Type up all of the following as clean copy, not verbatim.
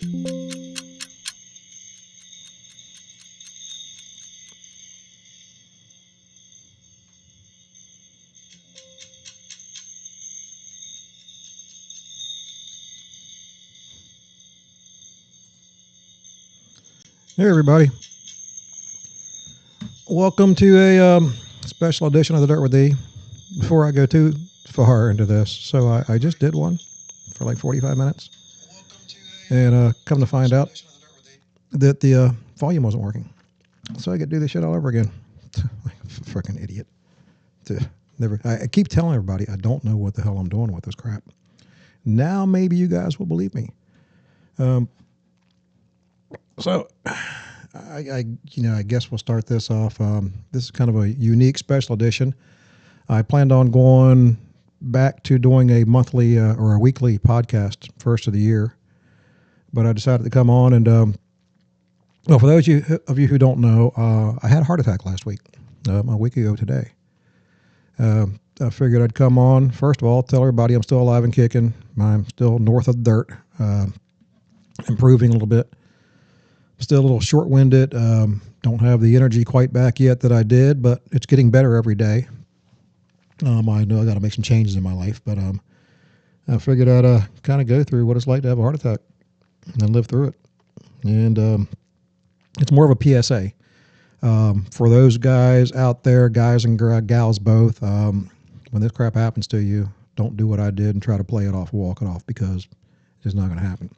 Hey, everybody. Welcome to a special edition of the Dirt with D. Before I go too far into this, so I just did one for like 45 minutes. And come to find out that the volume wasn't working. So I get to do this shit all over again. Like a freaking idiot. I keep telling everybody I don't know what the hell I'm doing with this crap. Now maybe you guys will believe me. So I guess we'll start this off. This is kind of a unique special edition. I planned on going back to doing a monthly or a weekly podcast first of the year, but I decided to come on and, well, for those of you who don't know, I had a heart attack last week, a week ago today. I figured I'd come on, first of all, tell everybody I'm still alive and kicking. I'm still north of the dirt, improving a little bit. Still a little short-winded. Don't have the energy quite back yet that I did, but it's getting better every day. I know I got to make some changes in my life, but I figured I'd kind of go through what it's like to have a heart attack and live through it. And it's more of a PSA for those guys out there, guys and gals both. When this crap happens to you, don't do what I did and try to play it off, walk it off, because it's just not going to happen.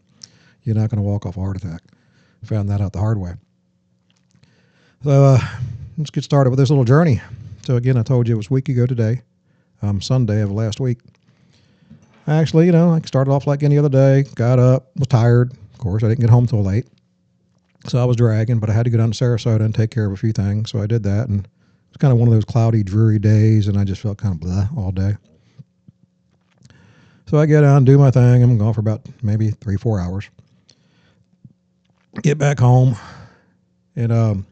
You're not going to walk off a heart attack. Found that out the hard way. So let's get started with this little journey. So again, I told you it was a week ago today, Sunday of last week. Actually, I started off like any other day, got up, was tired. Of course, I didn't get home till late. So I was dragging, but I had to go down to Sarasota and take care of a few things. So I did that, and it's kind of one of those cloudy, dreary days, and I just felt kind of blah all day. So I get down, do my thing. I'm gone for about maybe 3-4 hours. Get back home, and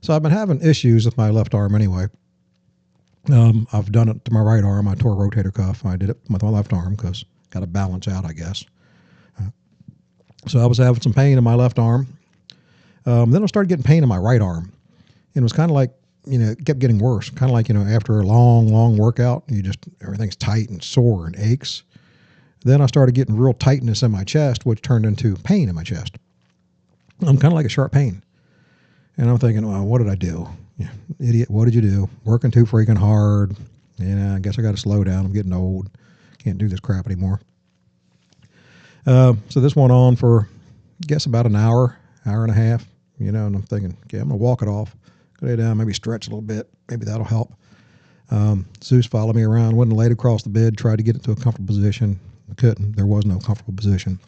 so I've been having issues with my left arm anyway. I've done it to my right arm. I tore a rotator cuff. I did it with my left arm because got to balance out, I guess. So I was having some pain in my left arm. Then I started getting pain in my right arm, and it was kind of like, it kept getting worse. Kind of like, after a long workout, everything's tight and sore and aches. Then I started getting real tightness in my chest, which turned into pain in my chest. I'm kind of like a sharp pain. And I'm thinking, well, what did I do? Yeah, idiot, what did you do? Working too freaking hard. I guess I got to slow down. I'm getting old. Can't do this crap anymore. So this went on for, I guess, about an hour and a half. And I'm thinking, okay, I'm going to walk it off. Go lay down, maybe stretch a little bit. Maybe that'll help. Zeus followed me around, went and laid across the bed, tried to get it to a comfortable position. I couldn't. There was no comfortable position.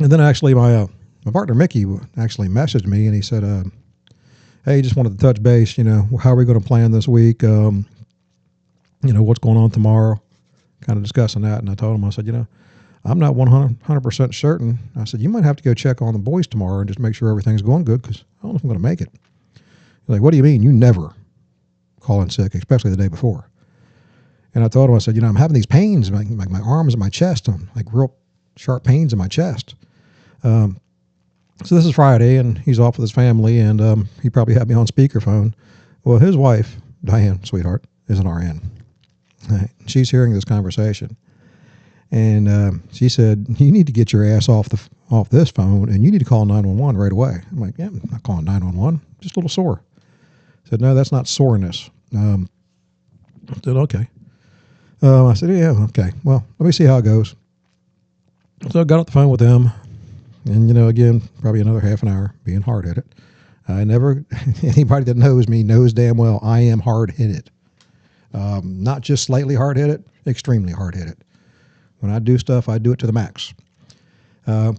And then actually my partner Mickey actually messaged me, and he said, hey, just wanted to touch base, how are we going to plan this week? What's going on tomorrow? Kind of discussing that. And I told him, I said, I'm not 100% certain. I said, you might have to go check on the boys tomorrow and just make sure everything's going good, because I don't know if I'm going to make it. He's like, what do you mean? You never call in sick, especially the day before. And I told him, I said, I'm having these pains, like my arms and my chest, like real sharp pains in my chest. So this is Friday, and he's off with his family, and he probably had me on speakerphone. Well, his wife, Diane, sweetheart, is an RN. Right. She's hearing this conversation, and she said, you need to get your ass off this phone, and you need to call 911 right away. I'm like, yeah, I'm not calling 911, just a little sore. I said, no, that's not soreness. I said, okay. I said, yeah, okay. Well, let me see how it goes. So I got off the phone with them, and, again, probably another half an hour being hard-headed. Anybody that knows me knows damn well I am hard-headed. Not just slightly hard-headed, extremely hard-headed. When I do stuff, I do it to the max. And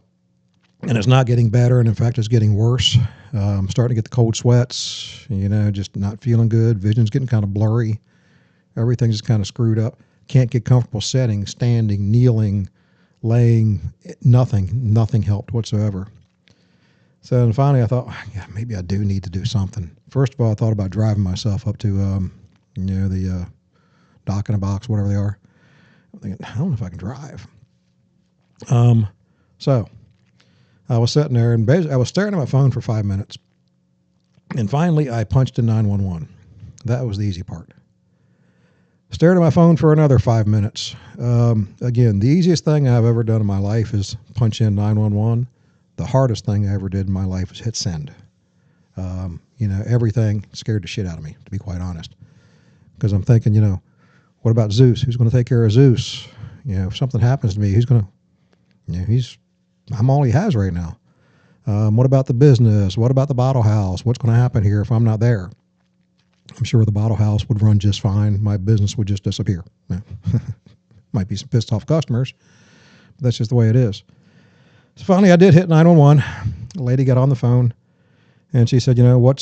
it's not getting better, and in fact, it's getting worse. I'm starting to get the cold sweats, just not feeling good. Vision's getting kind of blurry. Everything's just kind of screwed up. Can't get comfortable sitting, standing, kneeling, laying. Nothing helped whatsoever. So and finally I thought, yeah, maybe I do need to do something. First of all, I thought about driving myself up to, the dock in a box, whatever they are. I'm thinking, I don't know if I can drive. So I was sitting there and basically I was staring at my phone for 5 minutes. And finally, I punched in 911. That was the easy part. Stared at my phone for another 5 minutes. Again, the easiest thing I've ever done in my life is punch in 911. The hardest thing I ever did in my life was hit send. Everything scared the shit out of me, to be quite honest. Because I'm thinking, what about Zeus? Who's going to take care of Zeus? If something happens to me, who's going to, I'm all he has right now. What about the business? What about the bottle house? What's going to happen here if I'm not there? I'm sure the bottle house would run just fine. My business would just disappear. Might be some pissed off customers, but that's just the way it is. So finally, I did hit 911. The lady got on the phone, and she said, what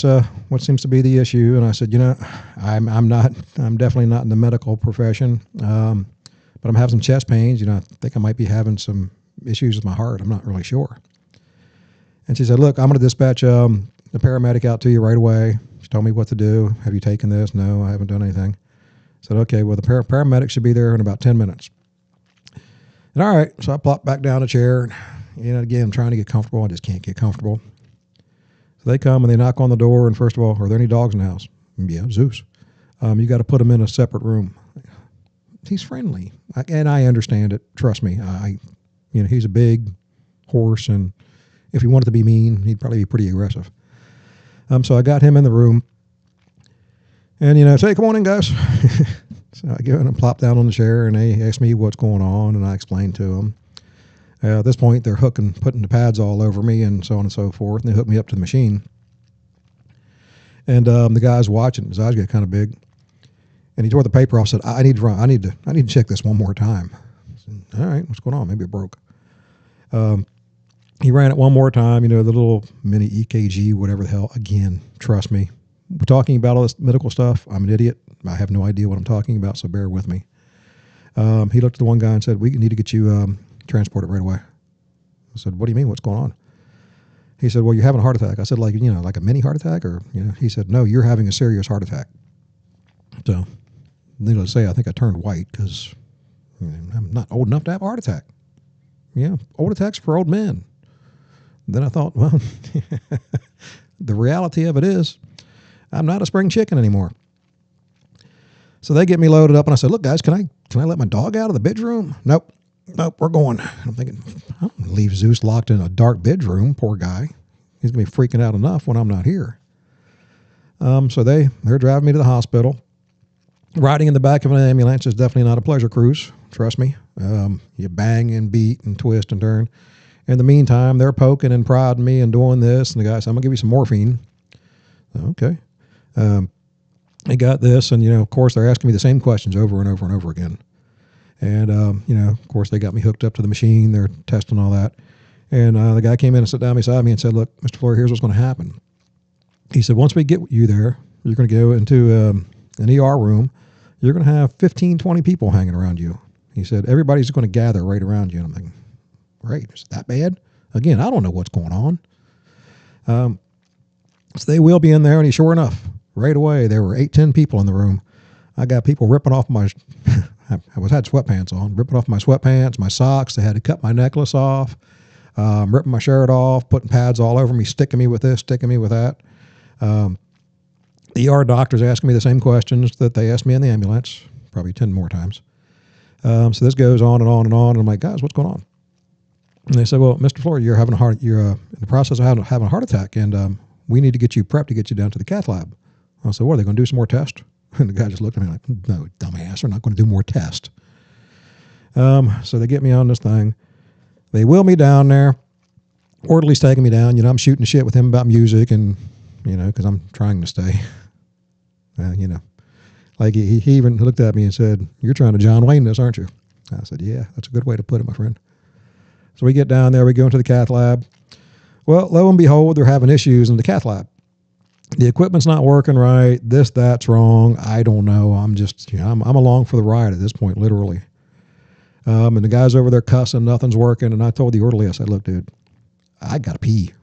seems to be the issue? And I said, I'm definitely not in the medical profession, but I'm having some chest pains. I think I might be having some issues with my heart. I'm not really sure. And she said, look, I'm going to dispatch the paramedic out to you right away. She told me what to do. Have you taken this? No, I haven't done anything. I said, okay, well, the paramedic should be there in about 10 minutes. And all right, so I plopped back down a chair. And, again, I'm trying to get comfortable. I just can't get comfortable. So they come and they knock on the door. And first of all, are there any dogs in the house? Yeah, Zeus. You got to put him in a separate room. He's friendly. And I understand it. Trust me. He's a big horse, and if he wanted to be mean, he'd probably be pretty aggressive. So I got him in the room, and say, come on in, guys. So I go in and plop down on the chair, and they ask me what's going on, and I explain to them. At this point, they're putting the pads all over me, and so on and so forth, and they hook me up to the machine. And the guy's watching; his eyes get kind of big, and he tore the paper off. Said, "I need to run. I need to check this one more time." I said, all right, what's going on? Maybe it broke. He ran it one more time, the little mini EKG, whatever the hell. Again, trust me. We're talking about all this medical stuff. I'm an idiot. I have no idea what I'm talking about, so bear with me. He looked at the one guy and said, we need to get you transported right away. I said, what do you mean? What's going on? He said, well, you're having a heart attack. I said, like a mini heart attack? Or, he said, no, you're having a serious heart attack. So, needless to say, I think I turned white because I'm not old enough to have a heart attack. Old attacks for old men. Then I thought, well, the reality of it is I'm not a spring chicken anymore. So they get me loaded up, and I said, look, guys, can I let my dog out of the bedroom? Nope, we're going. I'm thinking, I don't leave Zeus locked in a dark bedroom. Poor guy. He's going to be freaking out enough when I'm not here. So they're driving me to the hospital. Riding in the back of an ambulance is definitely not a pleasure cruise. Trust me. You bang and beat and twist and turn. In the meantime, they're poking and prodding me and doing this. And the guy said, I'm going to give you some morphine. Okay. They got this. And, of course, they're asking me the same questions over and over and over again. And, of course, they got me hooked up to the machine. They're testing all that. And the guy came in and sat down beside me and said, look, Mr. Flory, here's what's going to happen. He said, once we get you there, you're going to go into an ER room. You're going to have 15, 20 people hanging around you. He said, everybody's going to gather right around you. And I'm thinking, great, is it that bad? Again, I don't know what's going on. So they will be in there, and sure enough, right away, there were 8, 10 people in the room. I got people ripping off my, I had sweatpants on, ripping off my sweatpants, my socks. They had to cut my necklace off, ripping my shirt off, putting pads all over me, sticking me with this, sticking me with that. The ER doctors asking me the same questions that they asked me in the ambulance, probably 10 more times. So this goes on and on and on. And I'm like, guys, what's going on? And they said, well, Mr. Flory, you're in the process of having a heart attack, and we need to get you prepped to get you down to the cath lab. I said, what, are they going to do some more tests? And the guy just looked at me like, no, dumbass, they're not going to do more tests. So they get me on this thing. They wheel me down there. Orderly's taking me down. I'm shooting shit with him about music and, because I'm trying to stay. Like he even looked at me and said, you're trying to John Wayne this, aren't you? I said, yeah, that's a good way to put it, my friend. So we get down there, we go into the cath lab. Well, lo and behold, they're having issues in the cath lab. The equipment's not working right. That's wrong. I don't know. I'm just, I'm along for the ride at this point, literally. And the guy's over there cussing, nothing's working. And I told the orderly, I said, look, dude, I got to pee.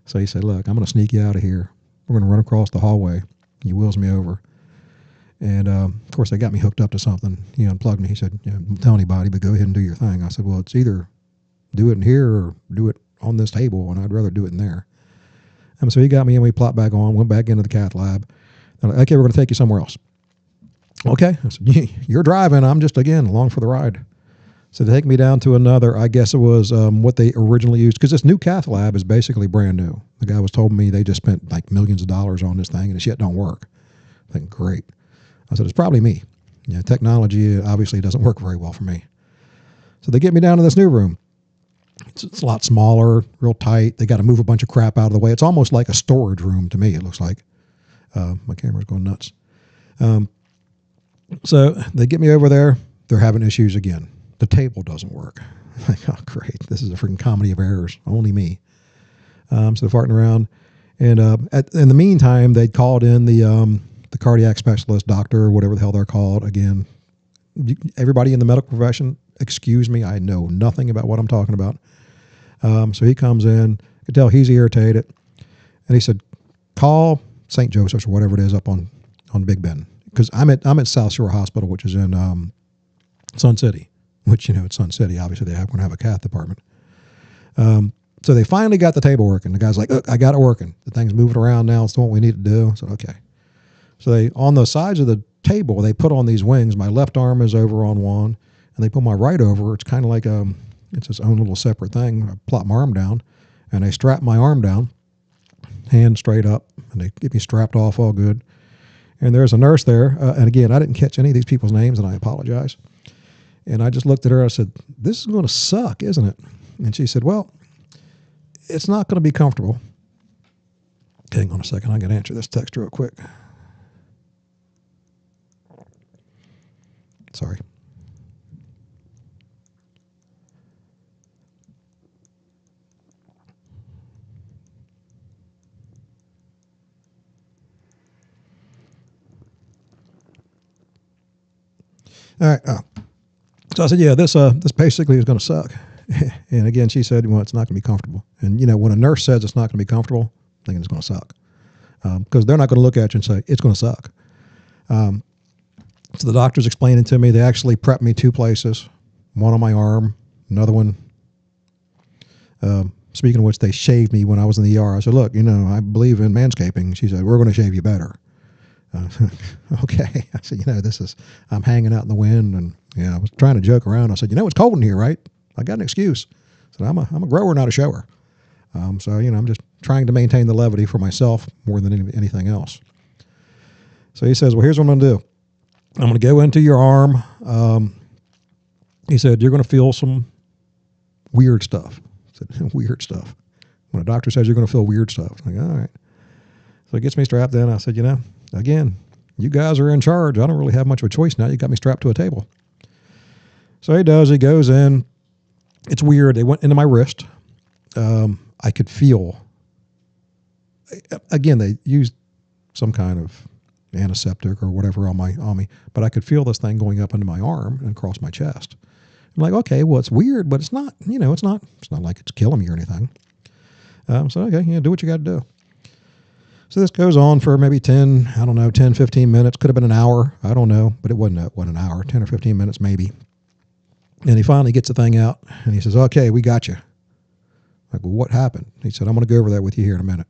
So he said, look, I'm going to sneak you out of here. We're going to run across the hallway. He wheels me over. And, of course, they got me hooked up to something. He unplugged me. He said, don't tell anybody, but go ahead and do your thing. I said, well, it's either do it in here or do it on this table, and I'd rather do it in there. So he got me, and we plopped back on, went back into the cath lab. They're like, okay, we're going to take you somewhere else. Okay. I said, you're driving. I'm just, again, along for the ride. So they take me down to another, I guess it was what they originally used, because this new cath lab is basically brand new. The guy was told me they just spent like millions of dollars on this thing, and it shit don't work. I think, great. I said, it's probably me. Yeah, technology obviously doesn't work very well for me. So they get me down to this new room. It's a lot smaller, real tight. They got to move a bunch of crap out of the way. It's almost like a storage room to me, it looks like. My camera's going nuts. So they get me over there. They're having issues again. The table doesn't work. Like, oh, great. This is a freaking comedy of errors. Only me. So they're farting around. And in the meantime, they'd called in the cardiac specialist, doctor, whatever the hell they're called. Again, everybody in the medical profession, excuse me, I know nothing about what I'm talking about. So he comes in. I could tell he's irritated. And he said, call St. Joseph's or whatever it is up on Big Bend. Because I'm at South Shore Hospital, which is in Sun City. Which, it's Sun City. Obviously, they're going to have a cath department. So they finally got the table working. The guy's like, I got it working. The thing's moving around now. It's what we need to do. I said, okay. So they, on the sides of the table, they put on these wings. My left arm is over on one, and they put my right over. It's kind of like it's its own little separate thing. I plop my arm down, and they strap my arm down, hand straight up, and they get me strapped off all good. And there's a nurse there. And again, I didn't catch any of these people's names, and I apologize. And I just looked at her. I said, this is going to suck, isn't it? And she said, well, it's not going to be comfortable. Hang on a second. I got to answer this text real quick. Sorry. All right. So I said, yeah, this basically is going to suck. And again, she said, well, it's not going to be comfortable. And, when a nurse says it's not going to be comfortable, I'm thinking it's going to suck. Because they're not going to look at you and say, it's going to suck. So the doctor's explaining to me, they actually prepped me 2 places, one on my arm, another one. Speaking of which, they shaved me when I was in the ER. I said, look, I believe in manscaping. She said, we're going to shave you better. Okay. I said, I'm hanging out in the wind, and I was trying to joke around. I said, it's cold in here, right? I got an excuse. I said, I'm a grower, not a shower. So, I'm just trying to maintain the levity for myself more than anything else. So he says, well, here's what I'm going to do. I'm going to go into your arm. He said, you're going to feel some weird stuff. I said, weird stuff. When a doctor says you're going to feel weird stuff, I'm like, all right. So he gets me strapped in. I said, again, you guys are in charge. I don't really have much of a choice now. You got me strapped to a table. So he does. He goes in. It's weird. They went into my wrist. I could feel. Again, they used some kind of antiseptic or whatever on me, but I could feel this thing going up into my arm and across my chest. I'm like, okay, well, it's weird, but it's not. It's not like it's killing me or anything. So okay, do what you got to do. So this goes on for maybe 10, 15 minutes. Could have been an hour. I don't know, but it wasn't an hour, 10 or 15 minutes maybe. And he finally gets the thing out, and he says, okay, we got you. I'm like, well, what happened? He said, I'm going to go over that with you here in a minute.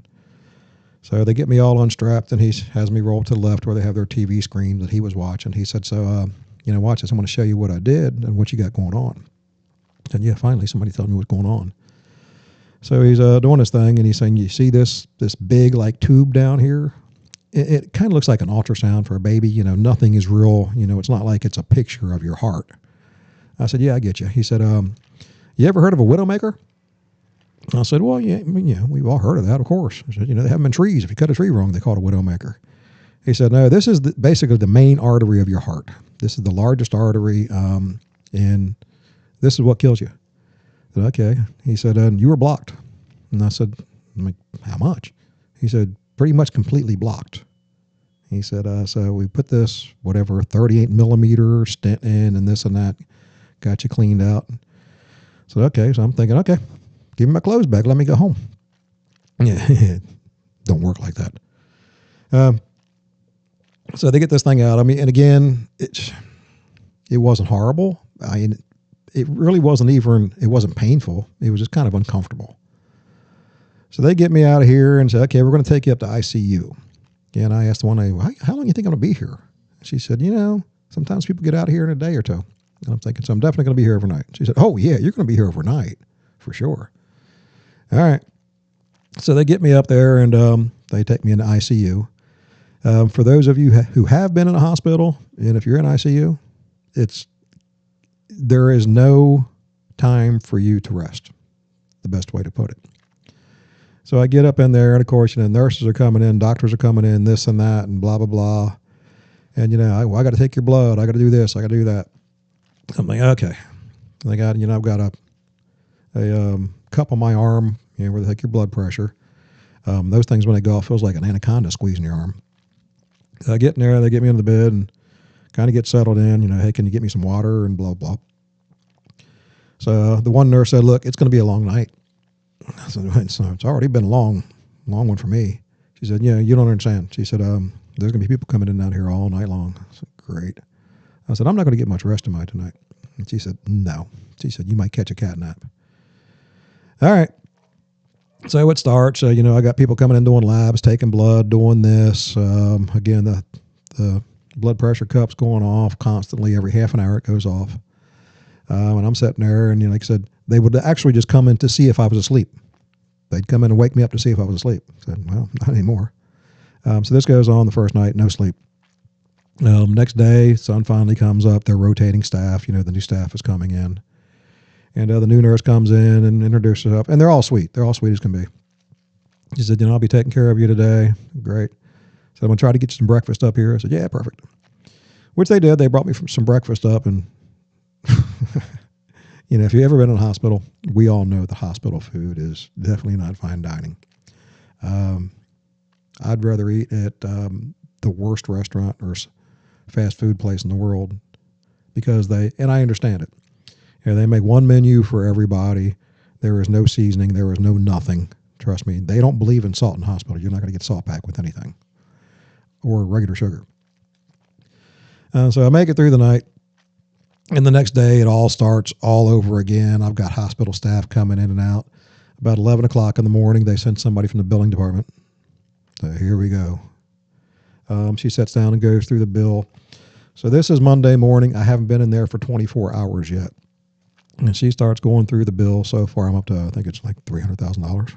So they get me all unstrapped, and he has me roll to the left where they have their TV screen that he was watching. He said, so, watch this. I'm going to show you what I did and what you got going on. And yeah, finally somebody told me what's going on. So he's doing this thing, and he's saying, you see this big like tube down here? It kind of looks like an ultrasound for a baby. Nothing is real. It's not like it's a picture of your heart. I said, yeah, I get you. He said, you ever heard of a widowmaker? I said, well, yeah, we've all heard of that, of course. I said, they have them in trees. If you cut a tree wrong, they call it a widowmaker. He said, no, this is basically the main artery of your heart. This is the largest artery, and this is what kills you. I said, okay. He said, you were blocked. And I said, how much? He said, pretty much completely blocked. He said, so we put this, 38 millimeter stent in and this and that, got you cleaned out. So, okay. So I'm thinking, okay, give me my clothes back. Let me go home. Yeah, don't work like that. So they get this thing out. And again, it wasn't horrible. it really wasn't even, it wasn't painful. It was just kind of uncomfortable. So they get me out of here and say, okay, we're going to take you up to ICU. And I asked the one lady, well, how long do you think I'm going to be here? She said, sometimes people get out of here in a day or two. And I'm thinking, so I'm definitely going to be here overnight. She said, oh, yeah, you're going to be here overnight for sure. All right. So they get me up there and they take me into ICU. For those of you who have been in a hospital, and if you're in ICU, there is no time for you to rest, the best way to put it. So I get up in there, and of course, nurses are coming in, doctors are coming in, this and that, and blah, blah, blah. And, I got to take your blood. I got to do this. I got to do that. I'm like, okay. And I've got a cup on my arm, where they take your blood pressure. Those things, when they go off, feels like an anaconda squeezing your arm. So I get in there, they get me into the bed and kind of get settled in, hey, can you get me some water and blah, blah. So the one nurse said, look, it's going to be a long night. I said, so it's already been a long one for me. She said, yeah, you don't understand. She said, there's going to be people coming in and out here all night long. I said, great. I said, I'm not going to get much rest tonight. And she said, no. She said, you might catch a cat nap. All right. So it starts. I got people coming in doing labs, taking blood, doing this. Again, the blood pressure cup's going off constantly. Every half an hour it goes off. And I'm sitting there, and like I said, they would actually just come in to see if I was asleep. They'd come in and wake me up to see if I was asleep. I said, well, not anymore. So this goes on the first night, no sleep. Next day, sun finally comes up. They're rotating staff. The new staff is coming in. And the new nurse comes in and introduces herself. And they're all sweet. They're all sweet as can be. She said, I'll be taking care of you today. Great. So I'm going to try to get you some breakfast up here. I said, yeah, perfect. Which they did. They brought me some breakfast up. And, if you've ever been in a hospital, we all know the hospital food is definitely not fine dining. I'd rather eat at the worst restaurant or fast food place in the world because and I understand it. They make one menu for everybody. There is no seasoning. There is no nothing. Trust me. They don't believe in salt in hospital. You're not going to get salt back with anything or regular sugar. So I make it through the night. And the next day, it all starts all over again. I've got hospital staff coming in and out. About 11 o'clock in the morning, they send somebody from the billing department. So here we go. She sits down and goes through the bill. So this is Monday morning. I haven't been in there for 24 hours yet. And she starts going through the bill. So far, I'm up to, I think it's like $300,000.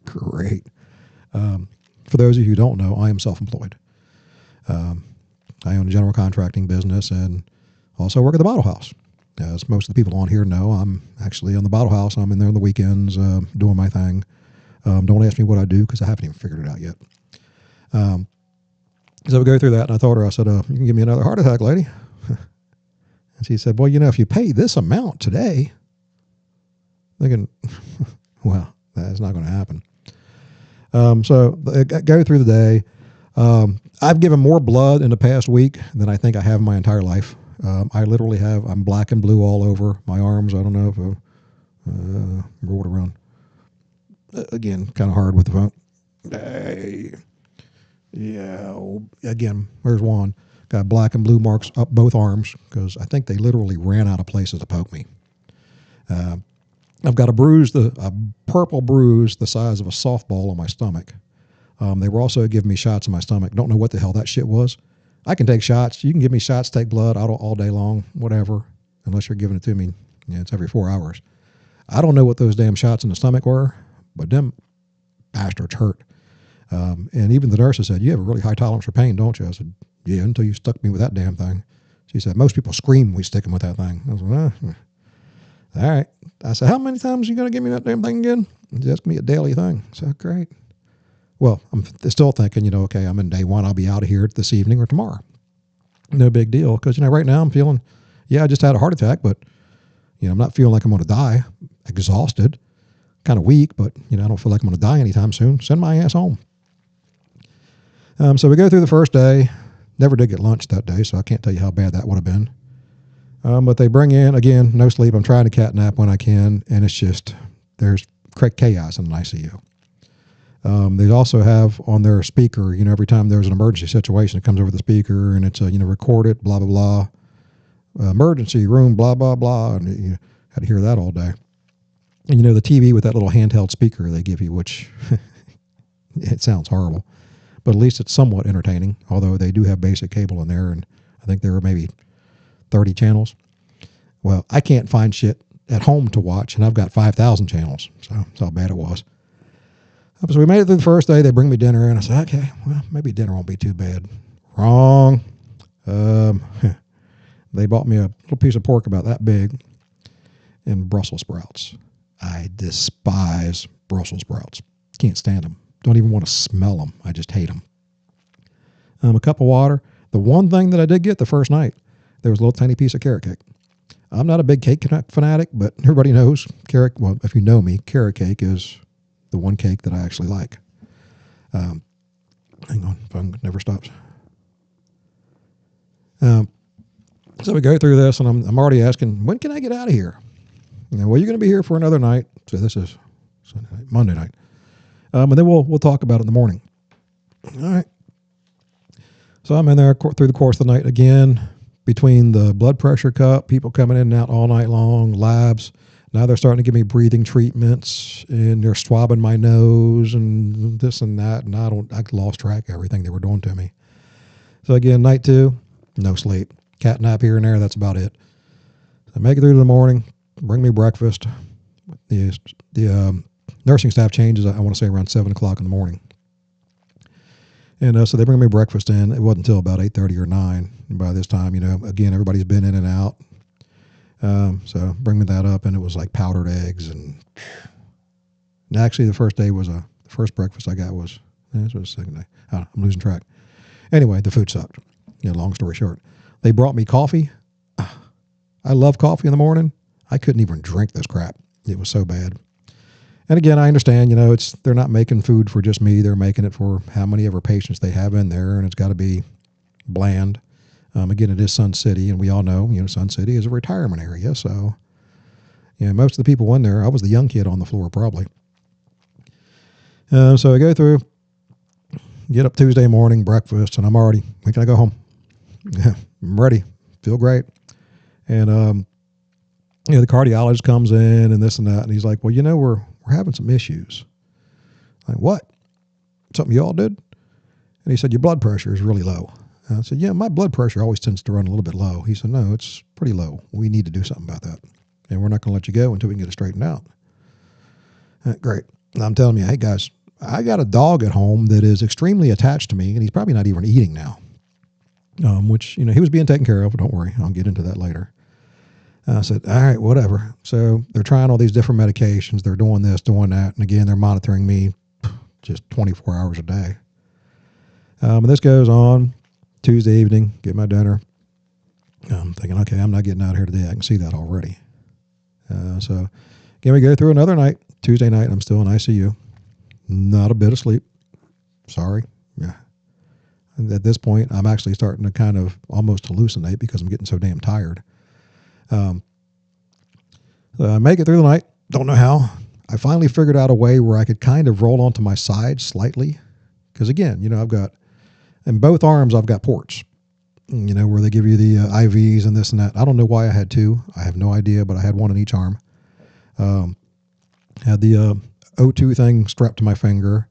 Great. For those of you who don't know, I am self-employed. I own a general contracting business and also work at the Bottle House. As most of the people on here know, I'm actually on the Bottle House. I'm in there on the weekends doing my thing. Don't ask me what I do because I haven't even figured it out yet. So we go through that, and I told her, I said, you can give me another heart attack, lady. And she said, well, if you pay this amount today, thinking, well, that's not going to happen. So I go through the day. I've given more blood in the past week than I think I have in my entire life. I literally I'm black and blue all over my arms. I don't know if roll it around. Again, kind of hard with the phone. Yeah, again, there's one. Got black and blue marks up both arms because I think they literally ran out of places to poke me. I've got a purple bruise the size of a softball on my stomach. They were also giving me shots in my stomach. Don't know what the hell that shit was. I can take shots. You can give me shots, take blood all day long, whatever, unless you're giving it to me. It's every 4 hours. I don't know what those damn shots in the stomach were, but them bastards hurt. And even the nurse said, you have a really high tolerance for pain, don't you? I said, yeah, until you stuck me with that damn thing. She said, most people scream when we stick them with that thing. I was like, all right. I said, how many times are you going to give me that damn thing again? That's going to be a daily thing. I said, great. Well, I'm still thinking, okay, I'm in day one. I'll be out of here this evening or tomorrow. No big deal. Because, right now I'm feeling, I just had a heart attack, but, I'm not feeling like I'm going to die. Exhausted. Kind of weak, but, I don't feel like I'm going to die anytime soon. Send my ass home. So we go through the first day. Never did get lunch that day, so I can't tell you how bad that would have been. But they bring in, again, no sleep. I'm trying to cat nap when I can, and it's just, there's chaos in an ICU. They also have on their speaker, every time there's an emergency situation, it comes over the speaker, and it's, recorded, blah, blah, emergency room, blah, blah, blah. And you had to hear that all day. And, the TV with that little handheld speaker they give you, which it sounds horrible, but at least it's somewhat entertaining, although they do have basic cable in there, and I think there are maybe 30 channels. Well, I can't find shit at home to watch, and I've got 5,000 channels, so that's how bad it was. So we made it through the first day. They bring me dinner, and I said, okay, well, maybe dinner won't be too bad. Wrong. They bought me a little piece of pork about that big and Brussels sprouts. I despise Brussels sprouts. Can't stand them. Don't even want to smell them. I just hate them. A cup of water. The one thing that I did get the first night, there was a little tiny piece of carrot cake. I'm not a big cake fanatic, but everybody knows carrot. Well, if you know me, carrot cake is the one cake that I actually like. Hang on, phone never stops. So we go through this, and I'm already asking, when can I get out of here? Well, you're going to be here for another night. So this is Sunday night, Monday night, and then we'll talk about it in the morning. All right. So I'm in there through the course of the night again, between the blood pressure cup, people coming in and out all night long, labs. Now they're starting to give me breathing treatments, and they're swabbing my nose and this and that, and I lost track of everything they were doing to me. So again, night 2, no sleep. Cat nap here and there, that's about it. So I make it through to the morning, bring me breakfast. The nursing staff changes, I want to say, around 7 o'clock in the morning. And so they bring me breakfast in. It wasn't until about 8:30 or 9. And by this time, again, everybody's been in and out. So bring me that up, and it was like powdered eggs. And actually, the first day was the first breakfast I got was, this was the second day. I'm losing track. Anyway, the food sucked. Long story short. They brought me coffee. I love coffee in the morning. I couldn't even drink this crap. It was so bad. And again, I understand, they're not making food for just me. They're making it for how many ever patients they have in there, and it's got to be bland. Again, it is Sun City, and we all know, Sun City is a retirement area. So, most of the people in there, I was the young kid on the floor probably. So I go through, get up Tuesday morning, breakfast, and I'm already, when can I go home? I'm ready. Feel great. And, the cardiologist comes in and this and that, and he's like, well, we're having some issues. I'm like, what? Something you all did? And he said, your blood pressure is really low. And I said, yeah, my blood pressure always tends to run a little bit low. He said, no, it's pretty low. We need to do something about that. And we're not going to let you go until we can get it straightened out. Great. And I'm telling you, hey, guys, I got a dog at home that is extremely attached to me, and he's probably not even eating now, which, he was being taken care of. Don't worry. I'll get into that later. I said, all right, whatever. So they're trying all these different medications. They're doing this, doing that. And again, they're monitoring me just 24 hours a day. And this goes on Tuesday evening, get my dinner. I'm thinking, okay, I'm not getting out of here today. I can see that already. So again, we go through another night. Tuesday night, I'm still in ICU. Not a bit of sleep. Sorry. Yeah. And at this point, I'm actually starting to kind of almost hallucinate because I'm getting so damn tired. So I make it through the night. Don't know how. I finally figured out a way where I could kind of roll onto my side slightly. Because again, I've got, in both arms, I've got ports, where they give you the IVs and this and that. I don't know why I had 2. I have no idea, but I had 1 in each arm. Had the O2 thing strapped to my finger.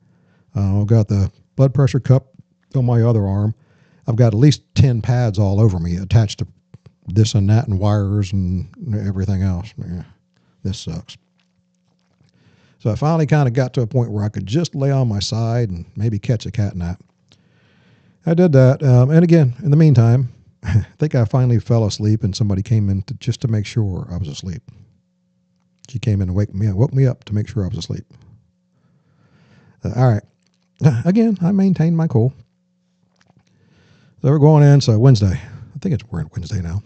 I've got the blood pressure cup on my other arm. I've got at least 10 pads all over me attached to this and that and wires and everything else. Yeah, this sucks. So I finally kind of got to a point where I could just lay on my side and maybe catch a cat nap. I did that. And again, in the meantime, I think I finally fell asleep, and somebody came in just to make sure I was asleep. She came in and woke me up to make sure I was asleep. All right. Again, I maintained my cool. So we're going in. So Wednesday. I think we're at Wednesday now.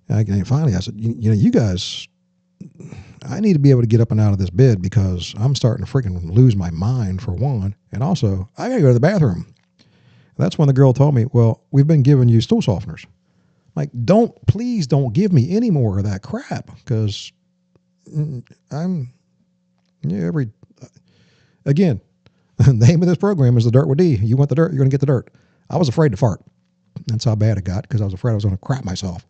And finally, I said, you guys, I need to be able to get up and out of this bed because I'm starting to freaking lose my mind, for one. And also, I got to go to the bathroom. That's when the girl told me, well, we've been giving you stool softeners. Like, please don't give me any more of that crap, because again, the name of this program is The Dirt with D. You want the dirt, you're going to get the dirt. I was afraid to fart. That's how bad it got, because I was afraid I was going to crap myself.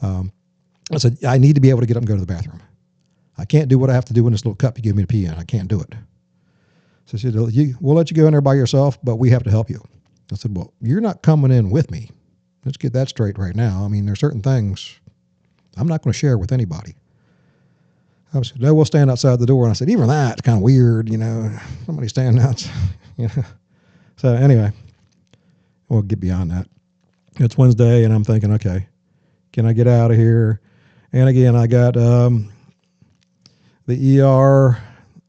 I said, I need to be able to get up and go to the bathroom. I can't do what I have to do in this little cup you give me to pee in. I can't do it. So she said, we'll let you go in there by yourself, but we have to help you. I said, well, you're not coming in with me. Let's get that straight right now. I mean, there's certain things I'm not going to share with anybody. I said, no, we'll stand outside the door. And I said, even that's kind of weird, somebody standing outside. So anyway, we'll get beyond that. It's Wednesday, and I'm thinking, okay, can I get out of here? And again, I got the ER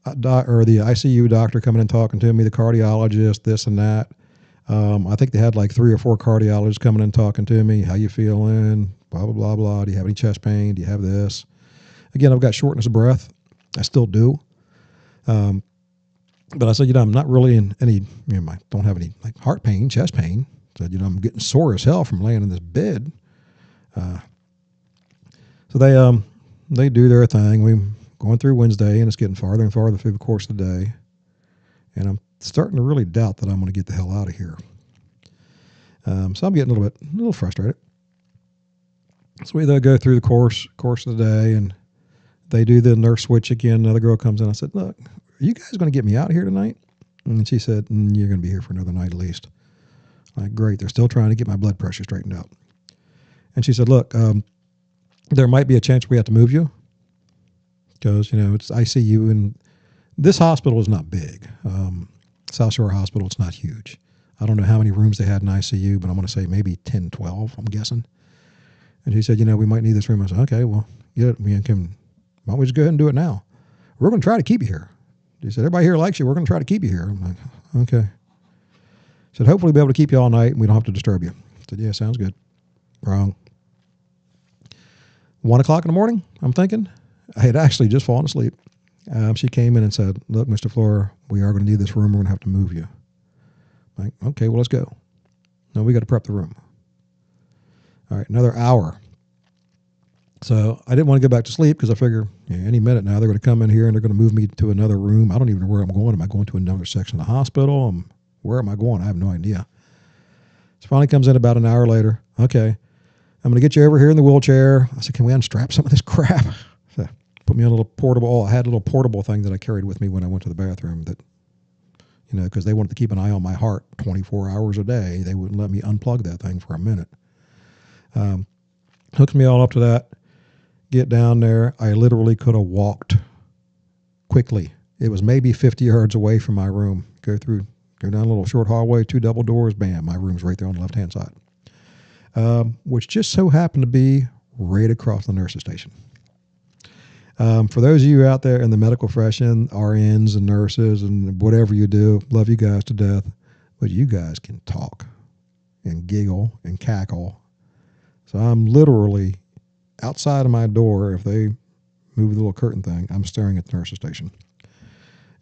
or the ICU doctor coming and talking to me, the cardiologist, this and that. I think they had like 3 or 4 cardiologists coming and talking to me. How you feeling? Blah, blah, blah, blah. Do you have any chest pain? Do you have this? Again, I've got shortness of breath. I still do. But I said, I'm not really in any, I don't have any like heart pain, chest pain. I said, I'm getting sore as hell from laying in this bed. So they do their thing. We're going through Wednesday, and it's getting farther and farther through the course of the day. And I'm starting to really doubt that I'm going to get the hell out of here. So I'm getting a little frustrated. So we go through the course of the day, and they do the nurse switch again. Another girl comes in. I said, look, are you guys going to get me out of here tonight? And she said, you're going to be here for another night at least. I'm like, great. They're still trying to get my blood pressure straightened out. And she said, look, there might be a chance we have to move you because, it's ICU, and this hospital is not big. South Shore Hospital, it's not huge. I don't know how many rooms they had in ICU, but I'm going to say maybe 10, 12, I'm guessing. And she said, we might need this room. I said, okay, well, why don't we just go ahead and do it now? We're going to try to keep you here. She said, everybody here likes you. We're going to try to keep you here. I'm like, okay. She said, hopefully we'll be able to keep you all night and we don't have to disturb you. I said, yeah, sounds good. Wrong. 1 o'clock in the morning, I'm thinking. I had actually just fallen asleep. She came in and said, look, Mr. Flora, we are going to need this room. We're going to have to move you. I'm like, okay, well, let's go. No, we got to prep the room. All right, another hour. So I didn't want to go back to sleep because I figure any minute now they're going to come in here and they're going to move me to another room. I don't even know where I'm going. Am I going to another section of the hospital? Where am I going? I have no idea. She finally comes in about an hour later. Okay, I'm going to get you over here in the wheelchair. I said, can we unstrap some of this crap? So put me on a little portable. I had a little portable thing that I carried with me when I went to the bathroom that, because they wanted to keep an eye on my heart 24 hours a day. They wouldn't let me unplug that thing for a minute. Hooked me all up to that. Get down there. I literally could have walked quickly. It was maybe 50 yards away from my room. Go down a little short hallway, 2 double doors, bam, my room's right there on the left-hand side. Which just so happened to be right across the nurse's station. For those of you out there in the medical profession, RNs and nurses and whatever you do, love you guys to death, but you guys can talk and giggle and cackle. So I'm literally outside of my door. If they move the little curtain thing, I'm staring at the nurse's station.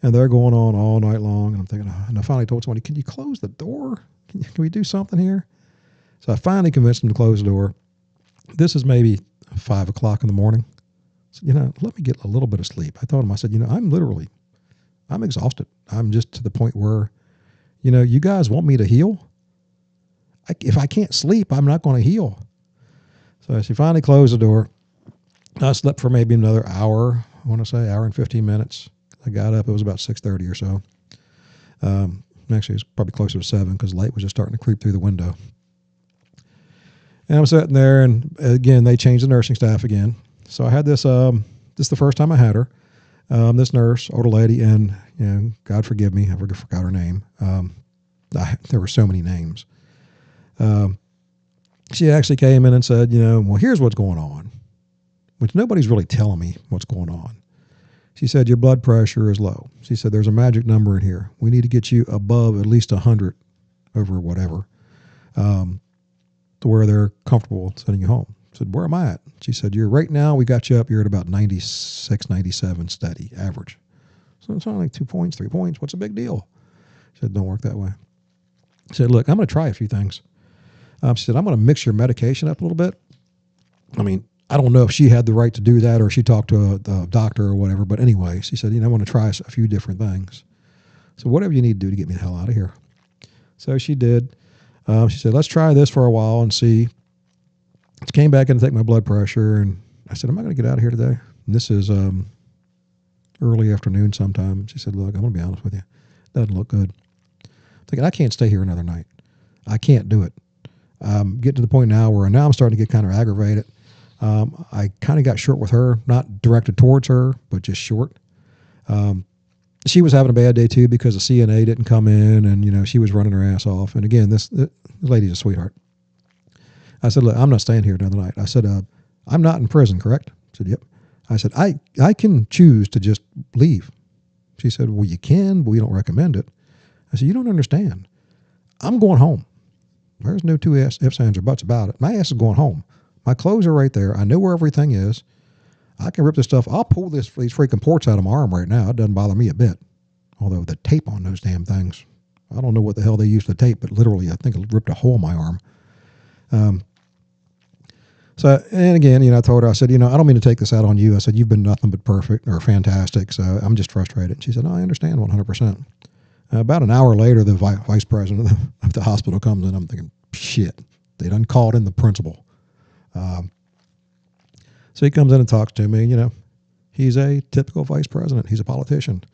And they're going on all night long. And I'm thinking, and I finally told somebody, can you close the door? Can we do something here? So I finally convinced them to close the door. This is maybe 5 o'clock in the morning. So, let me get a little bit of sleep. I told him, I said, I'm exhausted. I'm just to the point where, you guys want me to heal? If I can't sleep, I'm not going to heal. So she finally closed the door. I slept for maybe another hour. I want to say hour and 15 minutes. I got up. It was about 6:30 or so. Actually, it was probably closer to 7 because light was just starting to creep through the window. And I'm sitting there, and again, they changed the nursing staff again. So I had this. This is the first time I had her. This nurse, older lady, and God forgive me, I forgot her name. There were so many names. She actually came in and said, well, here's what's going on, which nobody's really telling me what's going on. She said, your blood pressure is low. She said, there's a magic number in here. We need to get you above at least 100 over whatever, to where they're comfortable sending you home. I said, where am I at? She said, right now, we got you up here at about 96, 97 steady, average. So it's only like 2 points, 3 points. What's a big deal? She said, don't work that way. She said, look, I'm going to try a few things. She said, I'm going to mix your medication up a little bit. I mean, I don't know if she had the right to do that or she talked to a doctor or whatever. But anyway, she said, I want to try a few different things. So whatever you need to do to get me the hell out of here. So she did. She said, let's try this for a while and see She came back in to take my blood pressure, and I said, "Am I going to get out of here today?" And this is early afternoon sometime. She said, "Look, I'm going to be honest with you. Doesn't look good." I'm thinking, I can't stay here another night. I can't do it. Getting to the point now where now I'm starting to get kind of aggravated. I kind of got short with her, not directed towards her, but just short. She was having a bad day too because the CNA didn't come in, and she was running her ass off. And again, this lady's a sweetheart. I said, "Look, I'm not staying here another night." I said, "I'm not in prison, correct?" I said, "Yep." I said, I can choose to just leave." She said, "Well, you can, but we don't recommend it." I said, "You don't understand. I'm going home. There's no two ifs, ands, or buts about it. My ass is going home. My clothes are right there. I know where everything is. I can rip this stuff. I'll pull these freaking ports out of my arm right now. It doesn't bother me a bit. Although the tape on those damn things, I don't know what the hell they used to tape, but literally I think it ripped a hole in my arm." And again, I told her, I said, I don't mean to take this out on you. I said, "You've been nothing but perfect or fantastic. So I'm just frustrated." She said, "No, I understand 100%. About an hour later, the vice president of the hospital comes in. I'm thinking, shit, they done called in the principal. So he comes in and talks to me. He's a typical vice president. He's a politician.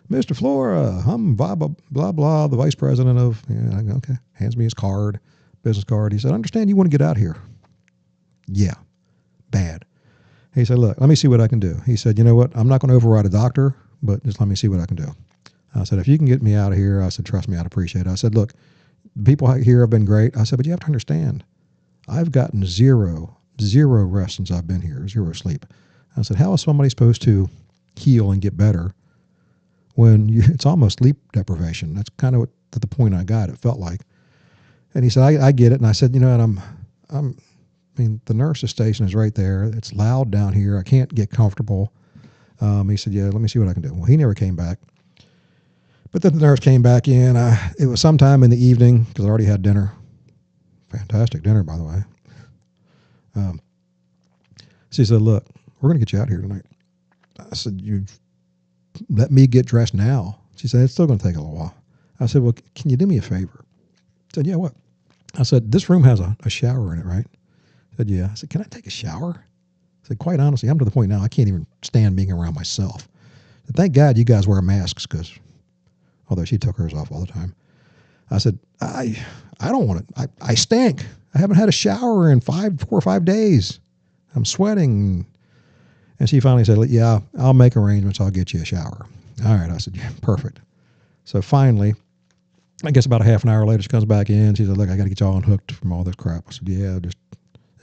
"Mr. Flora, I'm blah, blah, blah, blah, the vice president of," I go, "Okay." Hands me his card, business card. He said, "I understand you want to get out of here." "Yeah, bad." He said, "Look, let me see what I can do." He said, "You know what? I'm not going to override a doctor, but just let me see what I can do." I said, "If you can get me out of here," I said, "trust me, I'd appreciate it." I said, "Look, the people here have been great." I said, "But you have to understand, I've gotten zero rest since I've been here, zero sleep." I said, "How is somebody supposed to heal and get better when it's almost sleep deprivation?" That's kind of what, to the point I got, it felt like. And he said, I get it. And I said, and the nurse's station is right there. It's loud down here. I can't get comfortable. He said, "Yeah, let me see what I can do." Well, he never came back. But then the nurse came back in. It was sometime in the evening because I already had dinner. Fantastic dinner, by the way. She said, "Look, we're going to get you out of here tonight." I said, "You let me get dressed now." She said, "It's still going to take a little while." I said, "Well, can you do me a favor?" She said, "Yeah, what?" I said, "This room has a shower in it, right?" She said, "Yeah." I said, "Can I take a shower?" I said, "Quite honestly, I'm to the point now I can't even stand being around myself." I said, "Thank God you guys wear masks," because although she took hers off all the time. I said, I don't want it. I stink. I haven't had a shower in 4 or 5 days. I'm sweating." And she finally said, "Yeah, I'll make arrangements. I'll get you a shower." All right. I said, "Yeah, perfect." So finally, I guess about a half an hour later, she comes back in. She said, "Look, I got to get y'all unhooked from all this crap." I said, "Yeah, just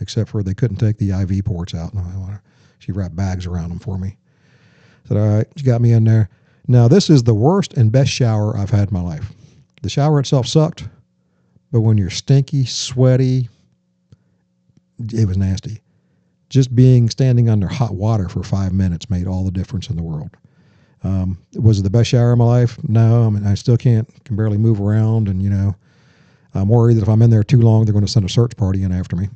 except for they couldn't take the IV ports out." She wrapped bags around them for me. I said, "All right." She got me in there. Now, this is the worst and best shower I've had in my life. The shower itself sucked, but when you're stinky, sweaty, it was nasty. Just standing under hot water for 5 minutes made all the difference in the world. Was it the best shower of my life? No. I mean, I still can barely move around, and I'm worried that if I'm in there too long, they're going to send a search party in after me.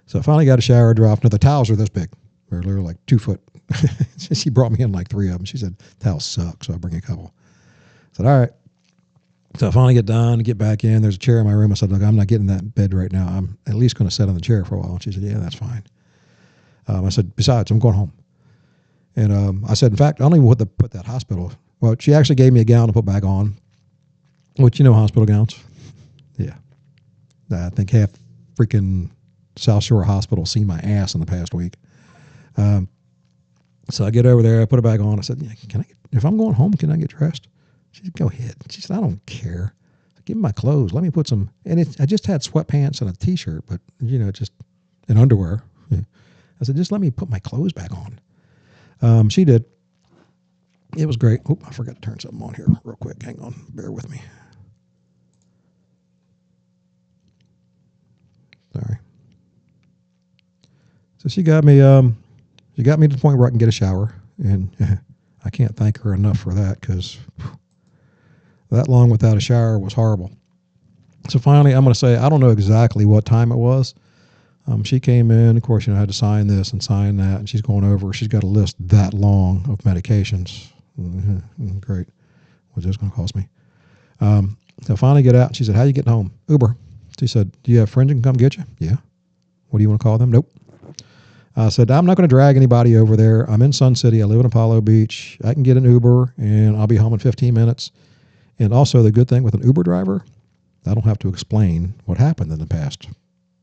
So I finally got a shower dropped. Now the towels are this big. They're literally like 2 foot. She brought me in like 3 of them. She said, "Towels suck," so I'll bring you a couple. I said, "All right." So I finally get done, get back in. There's a chair in my room. I said, "Look, I'm not getting that bed right now. I'm at least going to sit on the chair for a while." And she said, "Yeah, that's fine." I said, "Besides, I'm going home." And I said, "In fact, I don't even want to put that hospital." Well, she actually gave me a gown to put back on, which, hospital gowns. Yeah. I think half freaking South Shore Hospital seen my ass in the past week. So I get over there, I put it back on. I said, "Yeah, if I'm going home, can I get dressed?" She said, "Go ahead." She said, "I don't care. Give me my clothes. Let me put some," and I just had sweatpants and a t-shirt, but just an underwear. Yeah. I said, "Just let me put my clothes back on." She did. It was great. Oh, I forgot to turn something on here real quick. Hang on. Bear with me. Sorry. So she got me to the point where I can get a shower, and I can't thank her enough for that, because that long without a shower was horrible. So finally, I'm going to say, I don't know exactly what time it was. She came in, of course, I had to sign this and sign that, and she's going over. She's got a list that long of medications. Mm-hmm. Great. What's this going to cost me? So I finally get out, and she said, "How you getting home?" "Uber." She said, "Do you have friends who can come get you?" "Yeah." What do you want to call them? Nope. I said, I'm not going to drag anybody over there. I'm in Sun City. I live in Apollo Beach. I can get an Uber, and I'll be home in 15 minutes. And also, the good thing with an Uber driver, I don't have to explain what happened in the past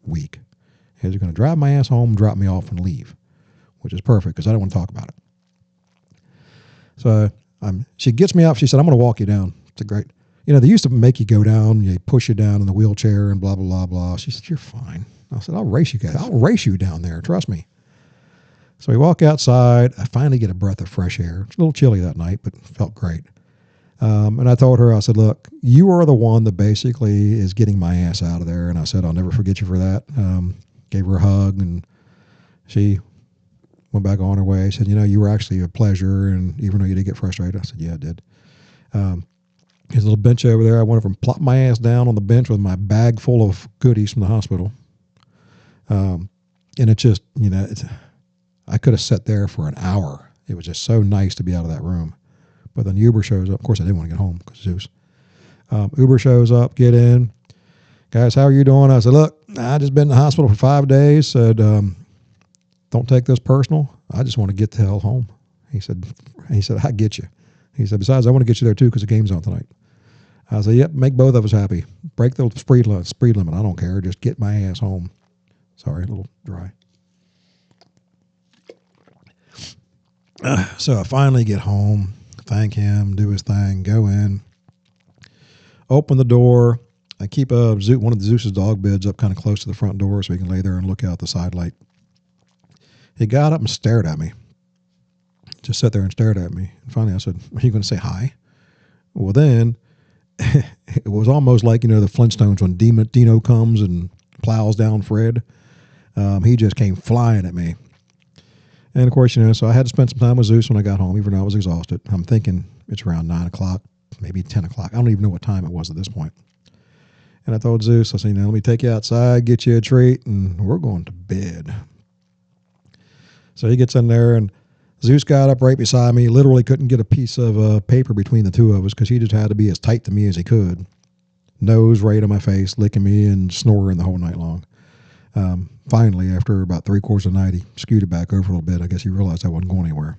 week. He's going to drive my ass home, drop me off, and leave, which is perfect because I don't want to talk about it. So she gets me up. She said, I'm going to walk you down. It's a great, they used to make you go down, they push you down in the wheelchair and blah, blah, blah, blah. She said, you're fine. I said, I'll race you guys. I'll race you down there. Trust me. So we walk outside. I finally get a breath of fresh air. It's a little chilly that night, but felt great. And I told her, I said, look, you are the one that basically is getting my ass out of there. And I said, I'll never forget you for that. Gave her a hug, and she went back on her way. Said, you were actually a pleasure. And even though you did get frustrated, I said, yeah, I did. His little bench over there, I went over and plopped my ass down on the bench with my bag full of goodies from the hospital. And it just, I could have sat there for an hour. It was just so nice to be out of that room. But then Uber shows up. Of course, I didn't want to get home because Zeus. Uber shows up, get in. Guys, how are you doing? I said, look, I just been in the hospital for 5 days. Said, don't take this personal. I just want to get the hell home. He said, I get you. He said, besides, I want to get you there too because the game's on tonight. I said, yep, make both of us happy. Break the speed limit. I don't care. Just get my ass home. Sorry, a little dry. So I finally get home, thank him, do his thing, go in, open the door. I keep one of the Zeus's dog beds up kind of close to the front door so he can lay there and look out the side light. He got up and stared at me. Just sat there and stared at me. And finally I said, are you going to say hi? Well, then it was almost like, the Flintstones when Dino comes and plows down Fred. He just came flying at me. And of course, so I had to spend some time with Zeus when I got home, even though I was exhausted. I'm thinking it's around 9 o'clock, maybe 10 o'clock. I don't even know what time it was at this point. And I told Zeus, I said, let me take you outside, get you a treat, and we're going to bed. So he gets in there, and Zeus got up right beside me, literally couldn't get a piece of paper between the two of us because he just had to be as tight to me as he could. Nose right in my face, licking me and snoring the whole night long. Finally, after about 3/4 of the night, he scooted back over a little bit. I guess he realized I wasn't going anywhere.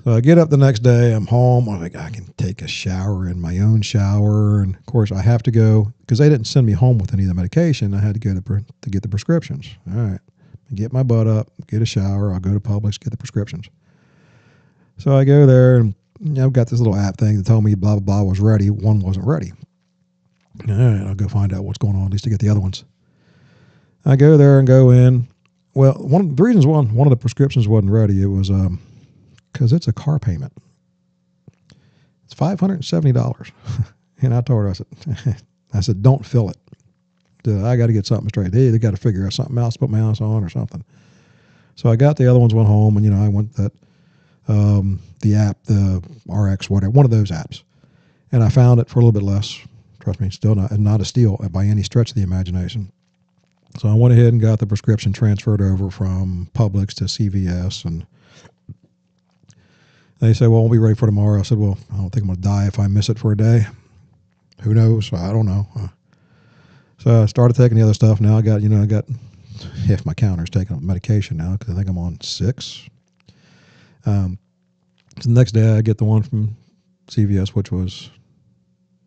So I get up the next day. I'm home. I'm like, I can take a shower in my own shower. And, of course, I have to go because they didn't send me home with any of the medication. I had to go to get the prescriptions. All right. Get my butt up, get a shower. I'll go to Publix, get the prescriptions. So I go there, and I've got this little app thing that told me blah, blah, blah was ready. One wasn't ready. All right, I'll go find out what's going on, at least to get the other ones. I go there and go in. Well, one of the prescriptions wasn't ready. It was because it's a car payment. It's $570. And I told her, I said, don't fill it. I got to get something straight. They got to figure out something else, put my house on or something. So I got the other ones, went home, and I went that the app, the RX, whatever, one of those apps, and I found it for a little bit less. Trust me, still not a steal by any stretch of the imagination. So I went ahead and got the prescription transferred over from Publix to CVS, and they said, well, we'll be ready for tomorrow. I said, well, I don't think I'm going to die if I miss it for a day. Who knows? I don't know. So I started taking the other stuff. Now I got half my counter's taking medication now because I think I'm on 6. So the next day I get the one from CVS, which was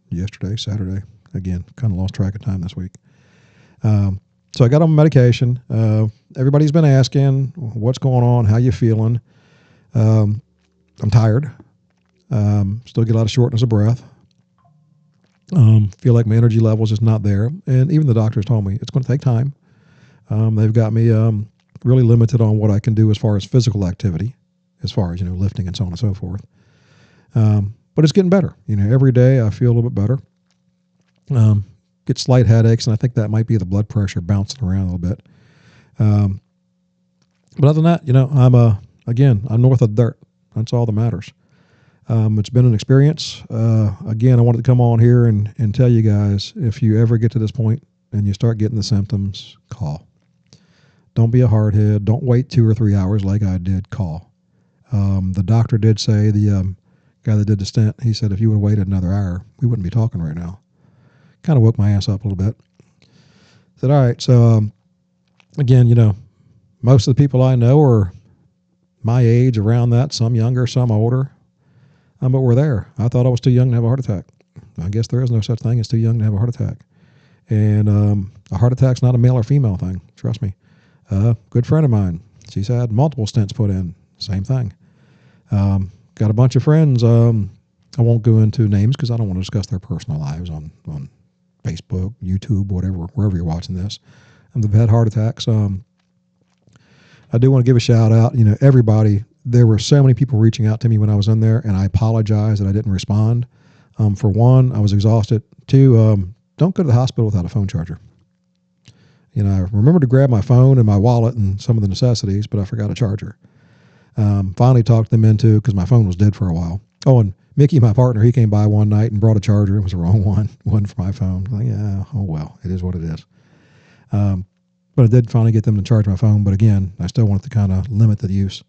yesterday, Saturday. Again, kind of lost track of time this week. So I got on medication. Everybody's been asking, what's going on? How you feeling? I'm tired. Still get a lot of shortness of breath. Feel like my energy levels is not there. And even the doctors told me it's going to take time. They've got me really limited on what I can do as far as physical activity, as far as, lifting and so on and so forth. But it's getting better. Every day I feel a little bit better. Get slight headaches, and I think that might be the blood pressure bouncing around a little bit. But other than that, I'm north of dirt. That's all that matters. It's been an experience. Again, I wanted to come on here and tell you guys, if you ever get to this point and you start getting the symptoms, call. Don't be a hardhead. Don't wait 2 or 3 hours like I did. Call. The doctor did say, the guy that did the stent, he said if you would have waited another hour, we wouldn't be talking right now. Kind of woke my ass up a little bit. said, all right. So, again, most of the people I know are my age, around that, some younger, some older. But we're there. I thought I was too young to have a heart attack. I guess there is no such thing as too young to have a heart attack. And a heart attack's not a male or female thing. Trust me. Good friend of mine, she's had multiple stents put in. Same thing. Got a bunch of friends. I won't go into names because I don't want to discuss their personal lives on Facebook, YouTube, whatever, wherever you're watching this. And they've had heart attacks. I do want to give a shout out. Everybody. There were so many people reaching out to me when I was in there, and I apologize that I didn't respond. For one, I was exhausted. Two, don't go to the hospital without a phone charger. I remembered to grab my phone and my wallet and some of the necessities, but I forgot a charger. Finally talked them into, because my phone was dead for a while. Oh, and Mickey, my partner, he came by one night and brought a charger. It was the wrong one. One for my phone. Like, yeah, oh well, it is what it is. But I did finally get them to charge my phone. But again, I still wanted to kind of limit the use.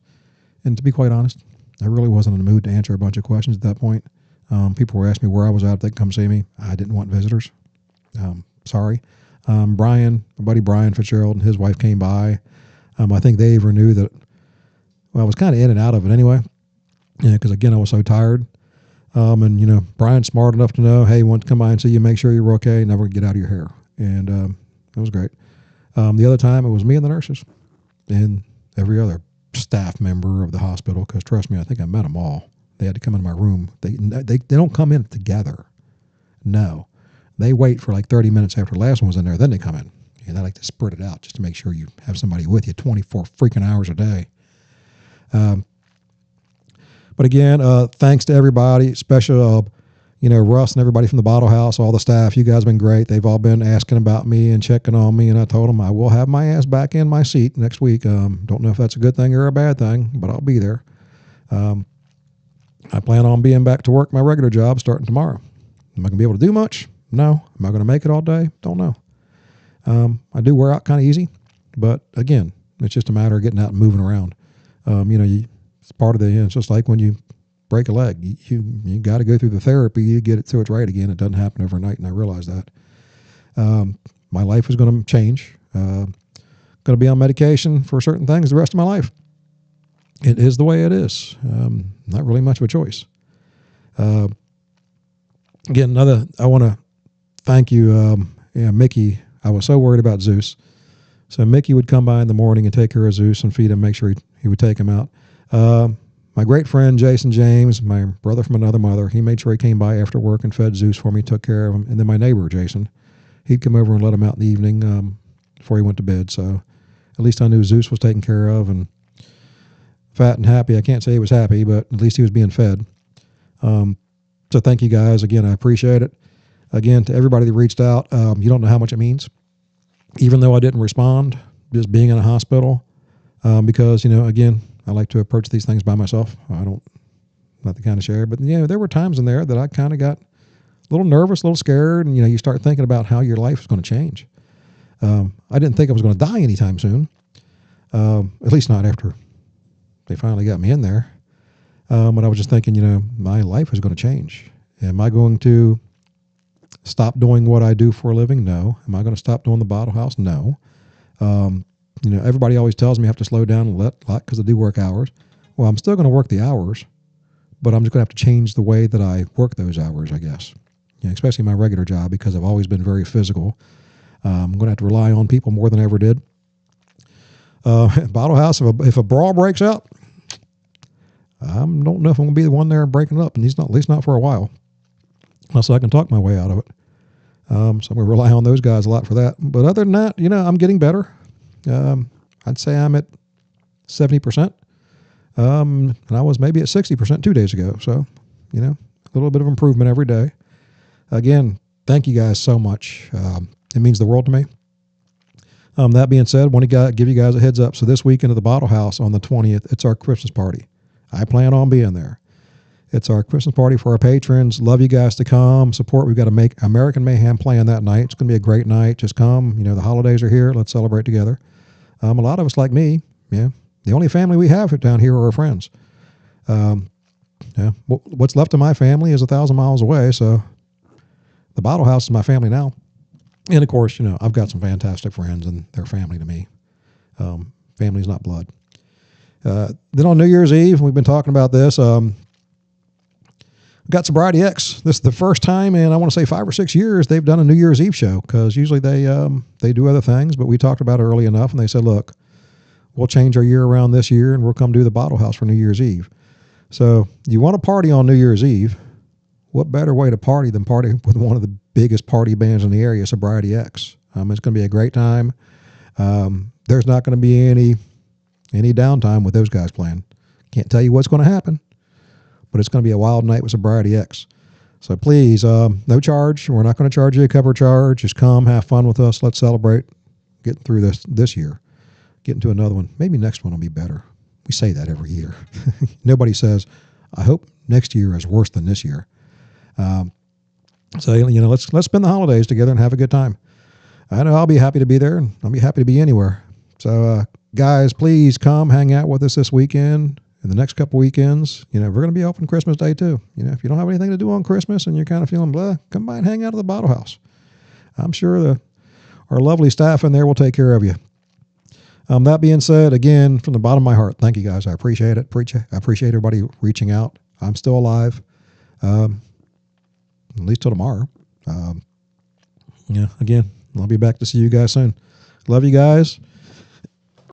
And to be quite honest, I really wasn't in the mood to answer a bunch of questions at that point. People were asking me where I was at if they could come see me. I didn't want visitors. Sorry. Brian, my buddy Brian Fitzgerald and his wife came by. I think they even knew that, well, I was kind of in and out of it anyway. Because again, I was so tired. And Brian's smart enough to know, hey, want to come by and see you, make sure you're okay, never get out of your hair. And that was great. The other time, it was me and the nurses and every other staff member of the hospital, because trust me, I think I met them all. They had to come into my room. They don't come in together. No. They wait for like 30 minutes after the last one was in there, then they come in. And they like to spread it out just to make sure you have somebody with you 24 freaking hours a day. But again, thanks to everybody, especially Russ and everybody from the Bottle House, all the staff. You guys have been great. They've all been asking about me and checking on me, and I told them I will have my ass back in my seat next week. Don't know if that's a good thing or a bad thing, but I'll be there. I plan on being back to work my regular job starting tomorrow. Am I going to be able to do much? No. Am I going to make it all day? Don't know. I do wear out kind of easy, but again, it's just a matter of getting out and moving around. It's part of it's just like when you break a leg. You got to go through the therapy to get it so it's right again. It doesn't happen overnight, and I realize that. My life is going to change. Going to be on medication for certain things the rest of my life. It is the way it is. Not really much of a choice. Again, I want to thank you, Mickey. I was so worried about Zeus. So Mickey would come by in the morning and take care of Zeus and feed him, make sure he would take him out. My great friend, Jason James, my brother from another mother, he made sure he came by after work and fed Zeus for me, took care of him. And then my neighbor, Jason, he'd come over and let him out in the evening before he went to bed. So at least I knew Zeus was taken care of and fat and happy. I can't say he was happy, but at least he was being fed. So thank you guys. Again, I appreciate it. Again, to everybody that reached out, you don't know how much it means. Even though I didn't respond, just being in a hospital, because, again, I like to approach these things by myself. Not the kind of share, but there were times in there that I kind of got a little nervous, a little scared, and you start thinking about how your life is going to change. I didn't think I was going to die anytime soon, at least not after they finally got me in there. But I was just thinking, my life is going to change. Am I going to stop doing what I do for a living? No. Am I going to stop doing the Bottle House? No. Everybody always tells me I have to slow down a lot because I do work hours. Well, I'm still going to work the hours, but I'm just going to have to change the way that I work those hours, I guess. Especially my regular job, because I've always been very physical. I'm going to have to rely on people more than I ever did. Bottle House, if a brawl breaks out, I don't know if I'm going to be the one there breaking it up, and at least not for a while, unless I can talk my way out of it. So I'm going to rely on those guys a lot for that. But other than that, I'm getting better. I'd say I'm at 70%. And I was maybe at 60% 2 days ago. So, a little bit of improvement every day. Again, thank you guys so much. It means the world to me. That being said, I want to give you guys a heads up. So this weekend at the Bottle House on the 20th, it's our Christmas party. I plan on being there. It's our Christmas party for our patrons. Love you guys to come support. We've got to make American Mayhem plan that night. It's going to be a great night. Just come. The holidays are here. Let's celebrate together. A lot of us, like me, the only family we have down here are our friends. What's left of my family is 1,000 miles away. So the Bottle House is my family now. And of course, I've got some fantastic friends and they're family to me. Family's not blood. Then on New Year's Eve, we've been talking about this. Got Sobriety X. This is the first time in, I want to say, 5 or 6 years they've done a New Year's Eve show, because usually they do other things, but we talked about it early enough, and they said, look, we'll change our year around this year, and we'll come do the Bottle House for New Year's Eve. So you want to party on New Year's Eve, what better way to party than party with one of the biggest party bands in the area, Sobriety X? It's going to be a great time. There's not going to be any downtime with those guys playing. Can't tell you what's going to happen, but it's going to be a wild night with Sobriety X. So please, no charge. We're not going to charge you a cover charge. Just come, have fun with us. Let's celebrate getting through this year. Getting to another one. Maybe next one will be better. We say that every year. Nobody says, I hope next year is worse than this year. So let's spend the holidays together and have a good time. I know I'll be happy to be there, and I'll be happy to be anywhere. So guys, please come hang out with us this weekend. In the next couple weekends, we're going to be open Christmas Day too. If you don't have anything to do on Christmas and you're kind of feeling blah, come by and hang out at the Bottle House. I'm sure our lovely staff in there will take care of you. That being said, again, from the bottom of my heart, thank you guys. I appreciate it. I appreciate everybody reaching out. I'm still alive, at least till tomorrow. Again, I'll be back to see you guys soon. Love you guys.